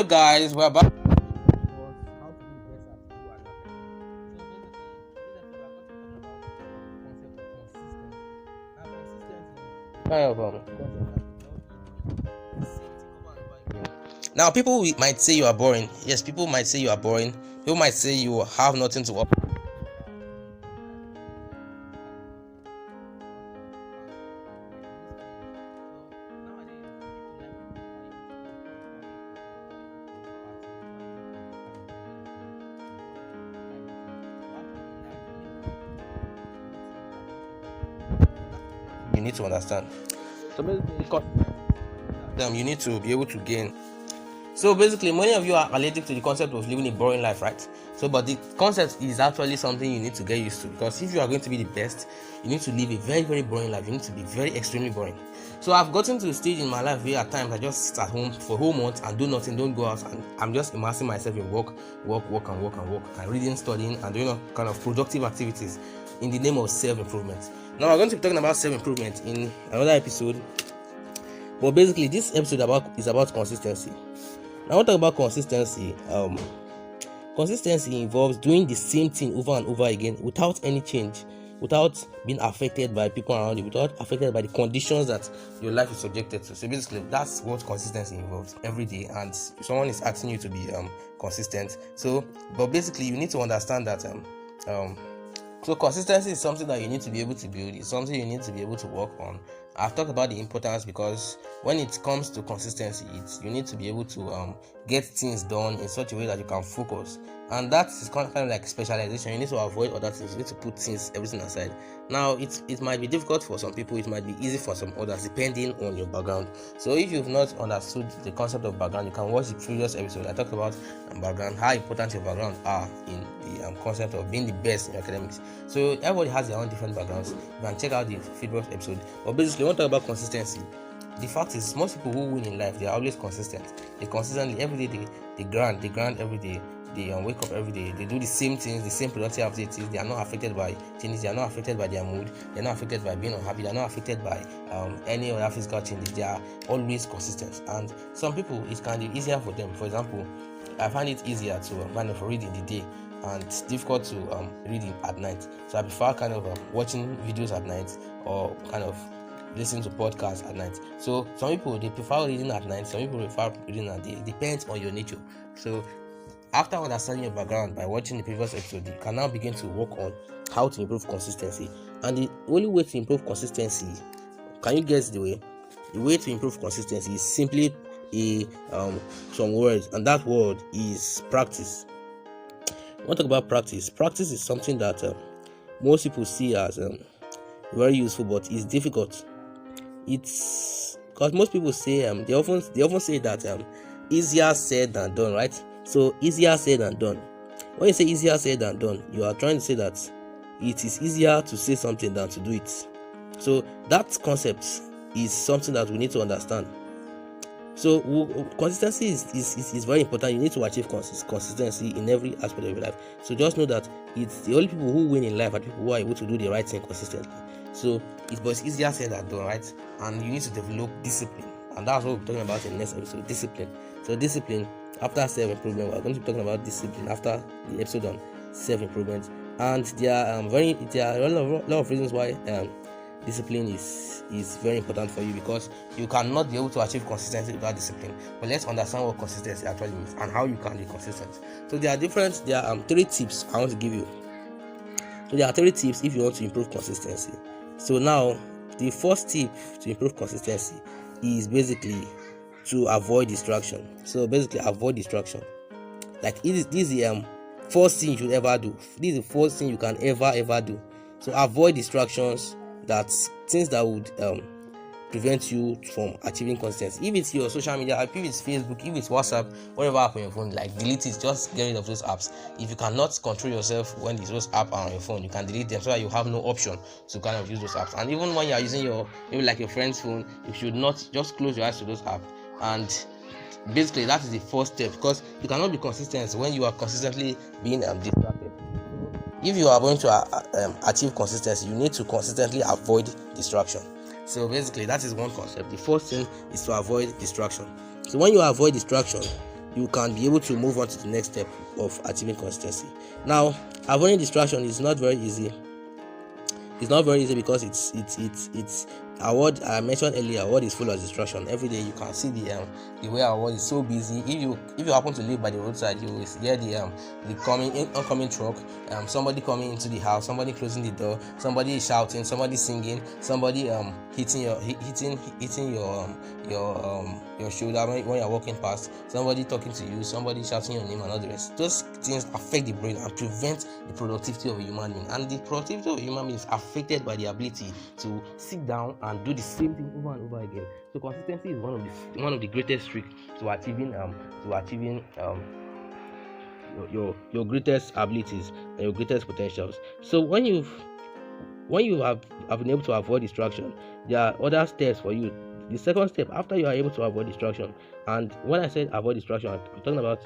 Hello guys, we're back. Now, people might say you are boring. Yes, people might say you are boring. People might say you have nothing to offer. You need to understand. So basically, you need to be able to gain. So basically, many of you are allergic to the concept of living a boring life, right? So, but the concept is actually something you need to get used to, because if you are going to be the best, you need to live a very, very boring life. You need to be very extremely boring. So I've gotten to a stage in my life where at times I just sit at home for a whole month and do nothing, don't go out, and I'm just immersing myself in work, and reading, studying, and doing all kind of productive activities in the name of self-improvement. Now we're going to be talking about self-improvement in another episode, but basically this episode is about consistency. Now, I want to talk about consistency. Consistency involves doing the same thing over and over again without any change, without being affected by people around you, without affected by the conditions that your life is subjected to. So basically, that's what consistency involves every day. And someone is asking you to be consistent. So, but basically, you need to understand that so consistency is something that you need to be able to build. It's something you need to be able to work on. I've talked about the importance, because when it comes to consistency, you need to be able to get things done in such a way that you can focus. And that is kind of like specialization. You need to avoid other things. You need to put everything aside. Now, it might be difficult for some people. It might be easy for some others, depending on your background. So if you've not understood the concept of background, you can watch the previous episode. I talked about background, how important your background are in the concept of being the best in academics. So everybody has their own different backgrounds. You can check out the previous episode. But basically, I want to talk about consistency. The fact is, most people who win in life, they are always consistent. They consistently every day they grind every day. They wake up every day. They do the same things, the same productive activities. They are not affected by changes. They are not affected by their mood. They are not affected by being unhappy. They are not affected by any other physical changes. They are always consistent. And some people, it can be easier for them. For example, I find it easier to kind of read in the day, and it's difficult to read at night. So I prefer kind of watching videos at night, or kind of listen to podcasts at night. So some people, they prefer reading at night. Some people prefer reading at day. It depends on your nature. So after understanding your background by watching the previous episode, you can now begin to work on how to improve consistency. And the only way to improve consistency, can you guess the way? The way to improve consistency is simply some words, and that word is practice. I want to talk about practice. Practice is something that most people see as very useful, but it's difficult. It's because most people say they often say that easier said than done, right? So easier said than done. When you say easier said than done, you are trying to say that it is easier to say something than to do it. So that concept is something that we need to understand. So consistency is very important. You need to achieve consistency in every aspect of your life. So just know that it's the only people who win in life are people who are able to do the right thing consistently. So it's easier said than done, right? And you need to develop discipline, and that's what we're talking about in the next episode. Discipline. So discipline after self-improvement. We're going to be talking about discipline after the episode on self-improvement, and there are a lot of reasons why discipline is very important for you, because you cannot be able to achieve consistency without discipline. But let's understand what consistency actually means and how you can be consistent. So there are 3 tips I want to give you. So there are 3 tips if you want to improve consistency. So now, the first tip to improve consistency is basically to avoid distraction. So basically, avoid distraction. Like this is the first thing you should ever do. This is the first thing you can ever do. So avoid distractions, things that would prevent you from achieving consistency. If it's your social media, if it's Facebook, if it's WhatsApp, whatever app on your phone, like delete it. Just get rid of those apps. If you cannot control yourself when those apps are on your phone, you can delete them so that you have no option to kind of use those apps. And even when you are using your friend's phone, you should not just close your eyes to those apps. And basically, that is the first step, because you cannot be consistent when you are consistently being distracted. If you are going to achieve consistency, you need to consistently avoid distraction. So basically, that is one concept. The first thing is to avoid distraction. So when you avoid distraction, you can be able to move on to the next step of achieving consistency. Now, avoiding distraction is not very easy. It's not very easy because it's our world. I mentioned earlier, our world is full of distraction. Every day you can see the way our world is so busy. If you happen to live by the roadside, you will hear the oncoming truck, somebody coming into the house, somebody closing the door, somebody shouting, somebody singing, somebody hitting your shoulder when you're walking past, somebody talking to you, somebody shouting your name and all the rest. Those things affect the brain and prevent the productivity of a human being, and the productivity of a human being is affected by the ability to sit down and do the same thing over and over again. So consistency is one of the greatest tricks to achieving your greatest abilities and your greatest potentials. So when you have been able to avoid distraction, there are other steps for you. The second step, after you are able to avoid distraction, and when I said avoid distraction, I'm talking about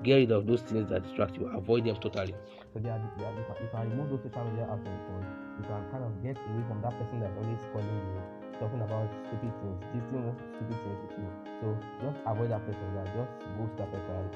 get rid of those things that distract you, avoid them totally. So you can remove those social media apps on your phone. You can kind of get away from that person that's always calling you, talking about stupid things, gisting stupid things with you. So just avoid that person. Just go to that person.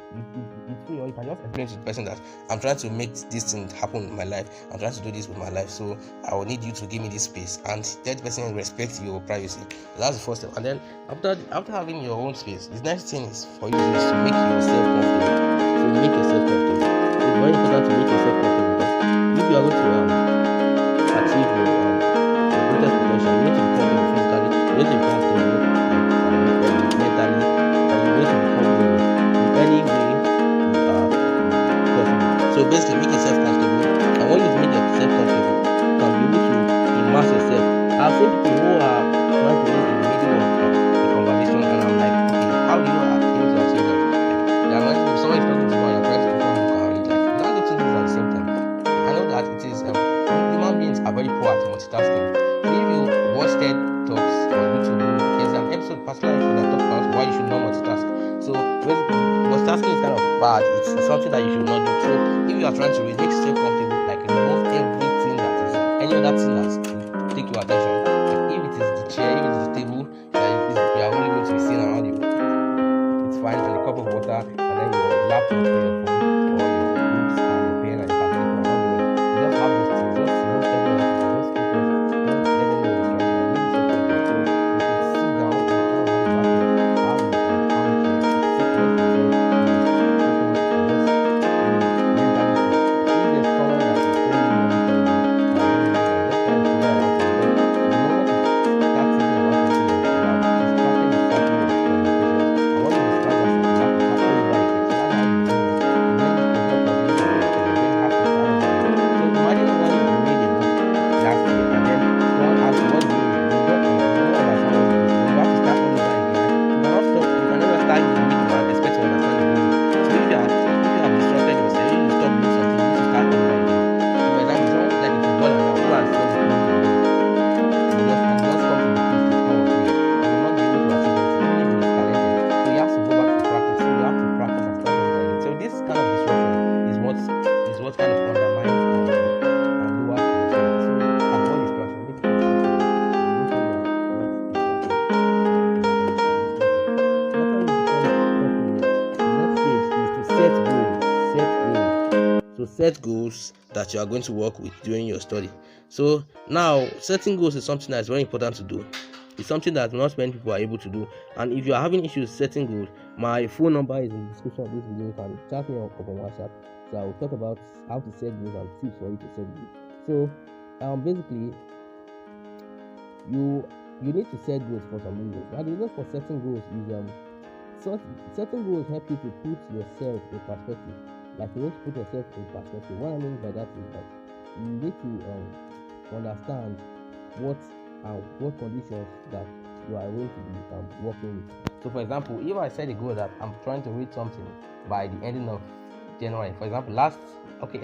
It's free, or you can just explain to the person that I'm trying to make this thing happen in my life. I'm trying to do this with my life. So I will need you to give me this space, and let the person respect your privacy. So that's the first step. And then after having your own space, the next thing is for you is to make yourself comfortable. So make yourself comfortable. It's very important to make yourself comfortable, because if you are going to achieve your greatest potential, you need to be comfortable physically, you need to be comfortable mentally, and you need to be comfortable in any way you are possible. So basically, make yourself comfortable, and when you make yourself comfortable, you can be able to immerse yourself. I've seen people who are trying to live in the middle of the conversation, and I'm like, okay, how do you able to achieve that? There are if someone is talking to you and you're trying to become you can read, like you don't do two things at the same time. I know that it is human beings are very poor at multitasking. So if you watch TED Talks on YouTube, there's an particular episode that talks about why you should not multitask. So basically, multitasking is kind of bad. It's something that you should not do. So if you are trying to read, make yourself comfortable, like remove everything that is any other thing that will take your attention. Like if it is the chair, if it is the table that you are only going to be seeing around you, it's fine. And a cup of water, and then your laptop or your phone, or your books and your pen and your calculator. Just have those things. Just remove everything. Just focus. Don't let any distraction. Set goals that you are going to work with during your study. So now, setting goals is something that's very important to do. It's something that not many people are able to do. And if you are having issues setting goals, my phone number is in the description of this video. You can chat me up on WhatsApp. So I will talk about how to set goals and tips for you to set goals. So basically, you need to set goals for some reasons. And the reason for setting goals is setting goals help you to put yourself in perspective. Like you need to put yourself in perspective. What I mean by that is that you need to understand what conditions that you are going to be working with. So for example, if I set a goal that I'm trying to read something by the ending of January, for example,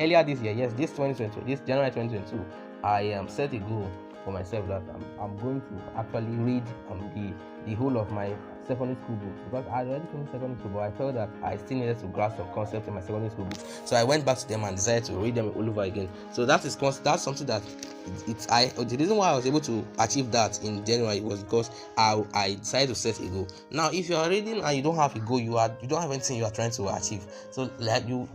earlier this year, this January 2022, I set a goal for myself that I'm going to actually read the whole of my secondary school books, because I already finished secondary school, but I felt that I still needed to grasp some concepts in my secondary school books. So I went back to them and decided to read them all over again. So that's something that The reason why I was able to achieve that in January was because I decided to set a goal. Now, if you are reading and you don't have a goal, you don't have anything you are trying to achieve. So you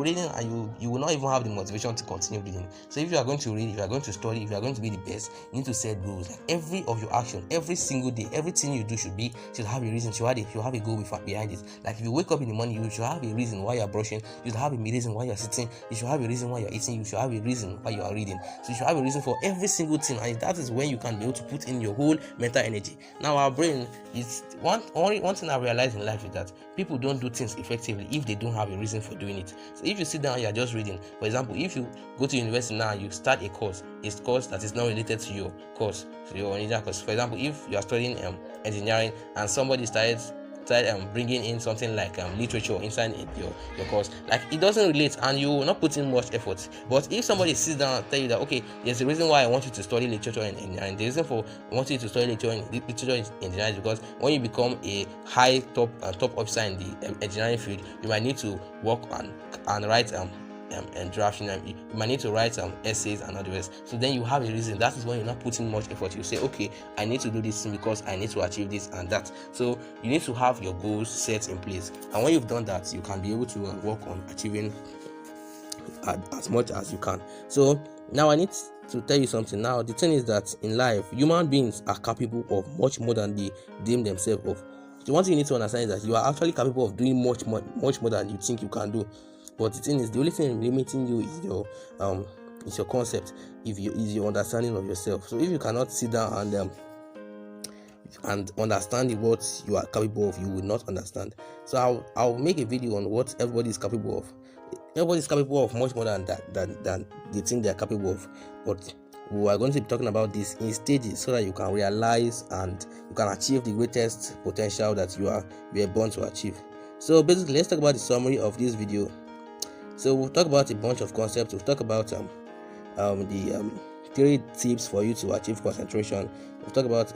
reading and you will not even have the motivation to continue reading. So if you are going to read, if you are going to study, if you are going to be the best, you need to set goals. Like every of your action, every single day, everything you do should have a reason. Should have a goal behind it. Like if you wake up in the morning, you should have a reason why you are brushing. You should have a reason why you are sitting. You should have a reason why you are eating. You should have a reason why you are reading. So you should have a reason for every single thing, and that is when you can be able to put in your whole mental energy. Now, our brain is one thing I realized in life is that people don't do things effectively if they don't have a reason for doing it. So if you sit down and you are just reading, for example, if you go to university now and you start a course that is not related to your course, so your original course. For example, if you are studying engineering and somebody started bringing in something like literature inside your course, like it doesn't relate and you will not put in much effort. But if somebody sits down and tell you that, okay, there's a reason why I want you to study literature in engineering, the reason for I want you to study literature in engineering is because when you become a high top officer in the engineering field, you might need to work and write and drafting, you might need to write some essays and all the rest. So then you have a reason. That is when you're not putting much effort. You say, okay, I need to do this thing because I need to achieve this and that. So you need to have your goals set in place, and when you've done that, you can be able to work on achieving as much as you can. So now I need to tell you something. Now the thing is that in life, human beings are capable of much more than they deem themselves of. So one thing you need to understand is that you are actually capable of doing much more than you think you can do. But the thing is, the only thing limiting you is your concept, is your understanding of yourself. So if you cannot sit down and understand what you are capable of, you will not understand. So I'll make a video on what everybody is capable of. Everybody is capable of much more than they think they are capable of. But we are going to be talking about this in stages so that you can realize and you can achieve the greatest potential that you are born to achieve. So basically, let's talk about the summary of this video. So we'll talk about a bunch of concepts. We'll talk about the 3 tips for you to achieve concentration. We'll talk about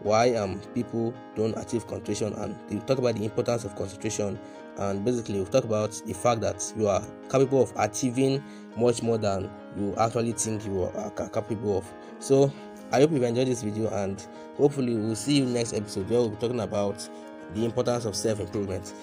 why people don't achieve concentration, and we'll talk about the importance of concentration. And basically, we'll talk about the fact that you are capable of achieving much more than you actually think you are capable of. So I hope you've enjoyed this video, and hopefully we'll see you next episode where we'll be talking about the importance of self-improvement.